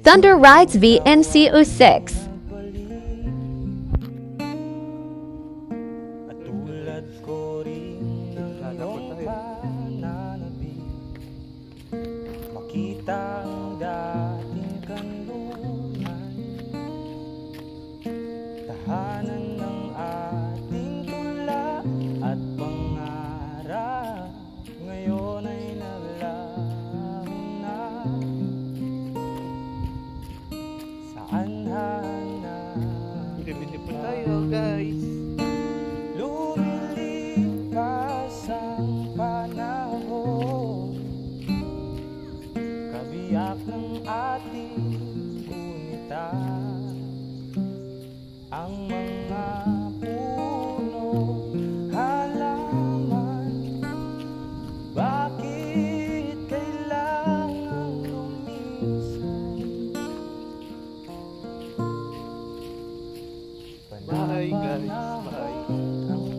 Thunder Rides VNCO6. At tulad ko rin ng iyong pananabik, makita ang dating kanluran, tahanan ng ating tula at pangarap, ngayon ay naglaho na. Saan hanap? Bili-bili po tayo, guys. Lumilipas ang panahon, kabiyak ng ating gunita, ang mga puno, halaman, bakit kailangang lumisan? Bye, guys. Bye.